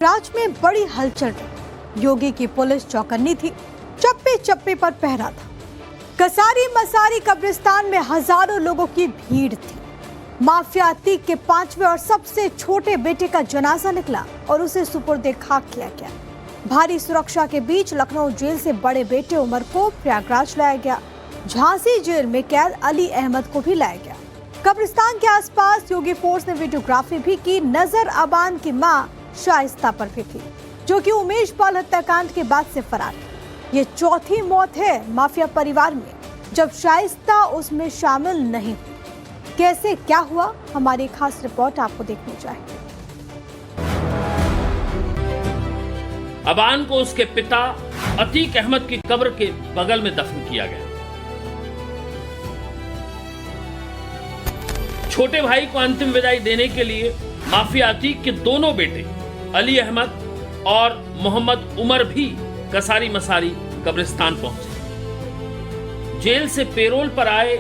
राज्य में बड़ी हलचल रही। योगी की पुलिस चौकन्नी थी, चप्पे चप्पे पर पहरा था। कसारी मसारी कब्रिस्तान में हजारों लोगों की भीड़ थी। माफिया अतीक के 5वें और सबसे छोटे बेटे का जनाजा निकला और उसे सुपुर्दे खाक किया गया। भारी सुरक्षा के बीच लखनऊ जेल से बड़े बेटे उमर को प्रयागराज लाया गया। झांसी जेल में कैद अली अहमद को भी लाया गया। कब्रिस्तान के आसपास योगी फोर्स ने वीडियोग्राफी भी की। नजर अबान की मां शाइस्ता पर भी थी, जो कि उमेश पाल हत्याकांड के बाद से फरार है। ये चौथी मौत है माफिया परिवार में जब शाइस्ता उसमें शामिल नहीं हुई। कैसे क्या हुआ, हमारी खास रिपोर्ट आपको देखनी चाहिए। अबान को उसके पिता अतीक अहमद की कब्र के बगल में दफन किया गया। छोटे भाई को अंतिम विदाई देने के लिए माफिया अतीक के दोनों बेटे अली अहमद और मोहम्मद उमर भी कसारी मसारी कब्रिस्तान पहुंचे। जेल से पेरोल पर आए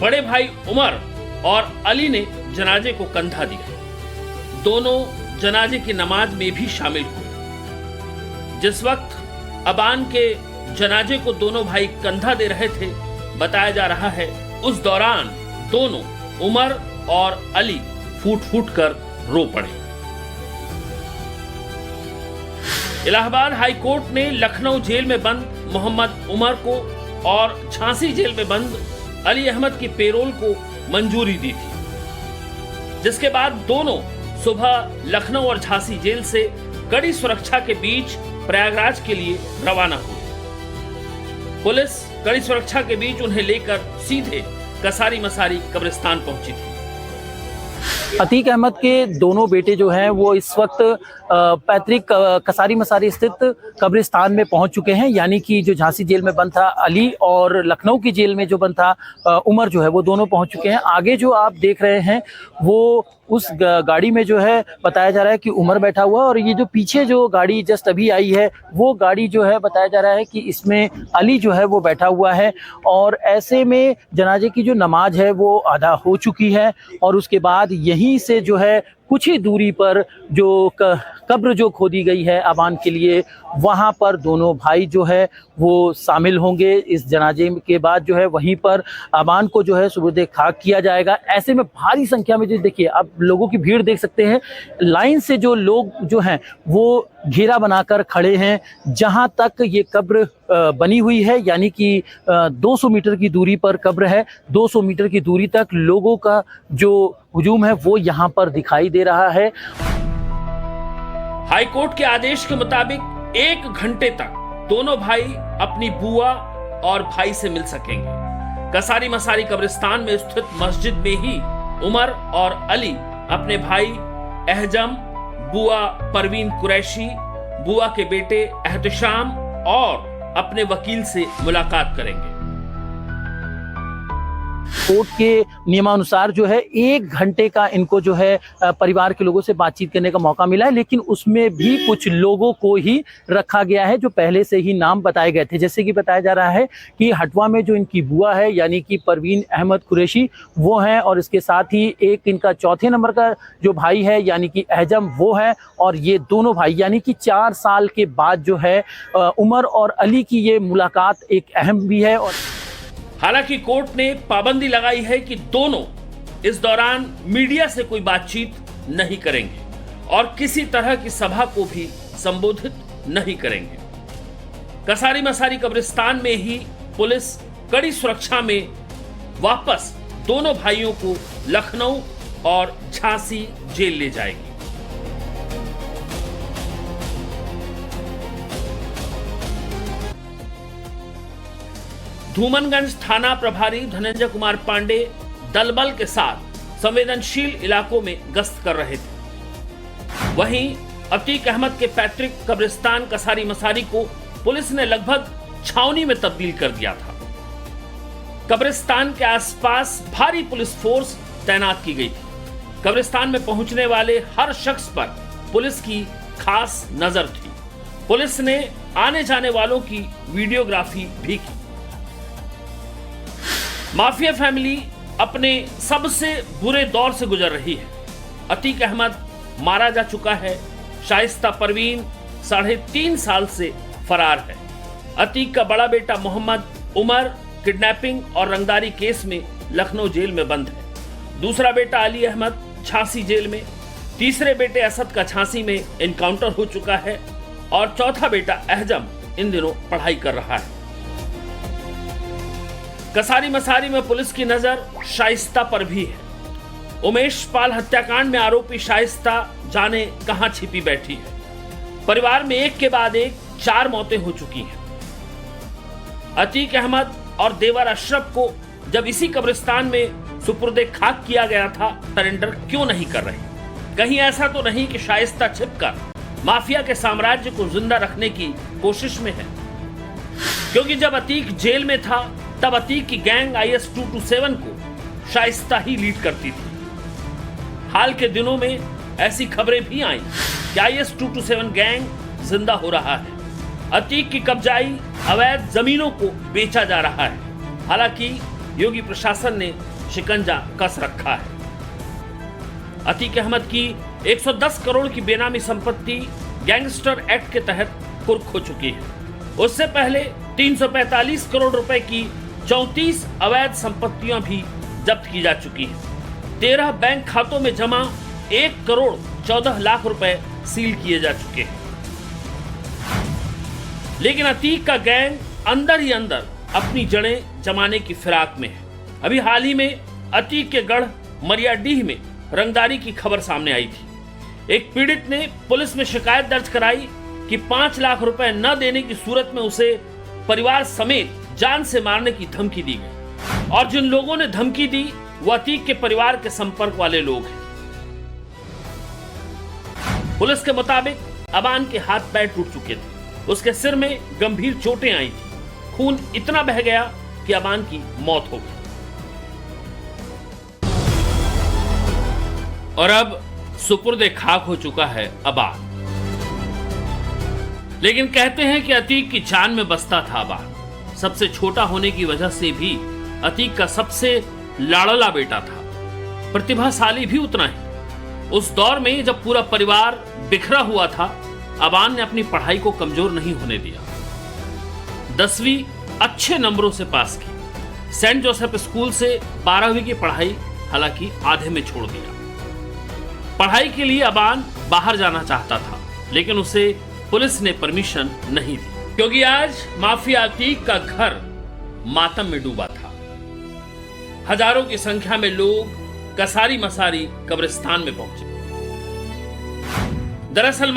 बड़े भाई उमर और अली ने जनाजे को कंधा दिया। दोनों जनाजे की नमाज में भी शामिल हुए। जिस वक्त अबान के जनाजे को दोनों भाई कंधा दे रहे थे, बताया जा रहा है उस दौरान दोनों उमर और अली फूट फूट कर रो पड़े। इलाहाबाद हाई कोर्ट ने लखनऊ जेल में बंद मोहम्मद उमर को और झांसी जेल में बंद अली अहमद की पेरोल को मंजूरी दी थी, जिसके बाद दोनों सुबह लखनऊ और झांसी जेल से कड़ी सुरक्षा के बीच प्रयागराज के लिए रवाना हुए। पुलिस कड़ी सुरक्षा के बीच उन्हें लेकर सीधे कसारी मसारी कब्रिस्तान पहुंची थी। अतीक अहमद के दोनों बेटे जो हैं वो इस वक्त पैतृक कसारी मसारी स्थित कब्रिस्तान में पहुंच चुके हैं। यानी कि जो झांसी जेल में बंद था अली और लखनऊ की जेल में जो बंद था उमर जो है वो दोनों पहुंच चुके हैं। आगे जो आप देख रहे हैं वो उस गाड़ी में जो है बताया जा रहा है कि उमर बैठा हुआ है, और ये जो पीछे जो गाड़ी जस्ट अभी आई है वो गाड़ी जो है बताया जा रहा है कि इसमें अली जो है वो बैठा हुआ है। और ऐसे में जनाजे की जो नमाज है वो अदा हो चुकी है और उसके बाद यहीं से जो है कुछ ही दूरी पर जो कब्र जो खोदी गई है अबान के लिए, वहाँ पर दोनों भाई जो है वो शामिल होंगे। इस जनाजे के बाद जो है वहीं पर अबान को जो है सुपुर्दे खाक किया जाएगा। ऐसे में भारी संख्या में जो देखिए आप लोगों की भीड़ देख सकते हैं, लाइन से जो लोग जो हैं वो घेरा बनाकर खड़े हैं जहां तक ये कब्र बनी हुई है। यानी कि 200 मीटर की दूरी पर कब्र है। 200 मीटर की दूरी तक लोगों का जो हुजूम है वो यहाँ पर दिखाई दे रहा है। हाईकोर्ट के आदेश के मुताबिक 1 घंटे तक दोनों भाई अपनी बुआ और भाई से मिल सकेंगे। कसारी मसारी कब्रिस्तान में स्थित मस्जिद में ही उमर और अली अपने भाई एहजम, बुआ परवीन कुरैशी, बुआ के बेटे एहतशाम और अपने वकील से मुलाकात करेंगे। कोर्ट के नियमानुसार जो है 1 घंटे का इनको जो है परिवार के लोगों से बातचीत करने का मौका मिला है, लेकिन उसमें भी कुछ लोगों को ही रखा गया है जो पहले से ही नाम बताए गए थे। जैसे कि बताया जा रहा है कि हटवा में जो इनकी बुआ है यानी कि परवीन अहमद कुरैशी वो हैं, और इसके साथ ही एक इनका चौथे नंबर का जो भाई है यानी कि एहजम वो है, और ये दोनों भाई यानी कि 4 साल के बाद जो है उमर और अली की ये मुलाकात एक अहम भी है। और हालांकि कोर्ट ने पाबंदी लगाई है कि दोनों इस दौरान मीडिया से कोई बातचीत नहीं करेंगे और किसी तरह की सभा को भी संबोधित नहीं करेंगे। कसारी मसारी कब्रिस्तान में ही पुलिस कड़ी सुरक्षा में वापस दोनों भाइयों को लखनऊ और झांसी जेल ले जाएगी। धूमनगंज थाना प्रभारी धनंजय कुमार पांडे दलबल के साथ संवेदनशील इलाकों में गश्त कर रहे थे। वहीं अतीक अहमद के पैतृक कब्रिस्तान कसारी मसारी को पुलिस ने लगभग छावनी में तब्दील कर दिया था। कब्रिस्तान के आसपास भारी पुलिस फोर्स तैनात की गई थी। कब्रिस्तान में पहुंचने वाले हर शख्स पर पुलिस की खास नजर थी। पुलिस ने आने जाने वालों की वीडियोग्राफी भी की। माफिया फैमिली अपने सबसे बुरे दौर से गुजर रही है। अतीक अहमद मारा जा चुका है, शाइस्ता परवीन 3.5 साल से फरार है। अतीक का बड़ा बेटा मोहम्मद उमर किडनैपिंग और रंगदारी केस में लखनऊ जेल में बंद है। दूसरा बेटा अली अहमद झांसी जेल में, तीसरे बेटे असद का झांसी में एनकाउंटर हो चुका है और चौथा बेटा अहजम इन दिनों पढ़ाई कर रहा है। कसारी मसारी में पुलिस की नजर शाइस्ता पर भी है। उमेश पाल हत्याकांड में आरोपी शाइस्ता जाने कहां छिपी बैठी है। परिवार में एक के बाद एक 4 मौतें हो चुकी हैं। अतीक अहमद और देवर अशरफ को जब इसी कब्रिस्तान में सुपुर्दे खाक किया गया था, सरेंडर क्यों नहीं कर रहे? कहीं ऐसा तो नहीं कि शाइस्ता छिपकर माफिया के साम्राज्य को जिंदा रखने की कोशिश में है? क्योंकि जब अतीक जेल में था तब अतीक की गैंग IS 227 को शाइस्ता ही लीड करती थी। हाल के दिनों में ऐसी खबरें भी आईं कि IS 227 गैंग जिंदा हो रहा है। अतीक की कब्जाई अवैध जमीनों को बेचा जा रहा है। हालांकि योगी प्रशासन ने शिकंजा कस रखा है। अतीक अहमद की 110 करोड़ की बेनामी संपत्ति गैंगस्टर एक्ट के तहत कुर्क हो चुकी है। उससे पहले 345 करोड़ रुपए की 34 अवैध संपत्तियां भी जब्त की जा चुकी हैं। 13 बैंक खातों में जमा 1 करोड़ 14 लाख रुपए सील किए जा चुके हैं। लेकिन अतीक का गैंग अंदर ही अंदर अपनी जड़ें जमाने की फिराक में है। अभी हाल ही में अतीक के गढ़ मरियाडीह में रंगदारी की खबर सामने आई थी। एक पीड़ित ने पुलिस में शिकायत दर्ज कराई कि 5 लाख रुपए न देने की सूरत में उसे परिवार समेत जान से मारने की धमकी दी गई और जिन लोगों ने धमकी दी वो अतीक के परिवार के संपर्क वाले लोग हैं। पुलिस के मुताबिक अबान के हाथ पैर टूट चुके थे। उसके सिर में गंभीर चोटें आई थी। खून इतना बह गया कि अबान की मौत हो गई। और अब सुपुर्दे खाक हो चुका है अबान। लेकिन कहते हैं कि अतीक की जान में बसता था अबान। सबसे छोटा होने की वजह से भी अतीक का सबसे लाड़ला बेटा था। प्रतिभाशाली भी उतना ही। उस दौर में जब पूरा परिवार बिखरा हुआ था, अबान ने अपनी पढ़ाई को कमजोर नहीं होने दिया। 10वीं अच्छे नंबरों से पास की। सेंट जोसेफ स्कूल से 12वीं की पढ़ाई हालांकि आधे में छोड़ दिया। पढ़ाई के लिए अबान बाहर जाना चाहता था, लेकिन उसे पुलिस ने परमिशन नहीं दी, क्योंकि आज माफिया अतीक का घर मातम में डूबा था। हजारों की संख्या में लोग कसारी मसारी कब्रिस्तान में पहुंचे। दरअसल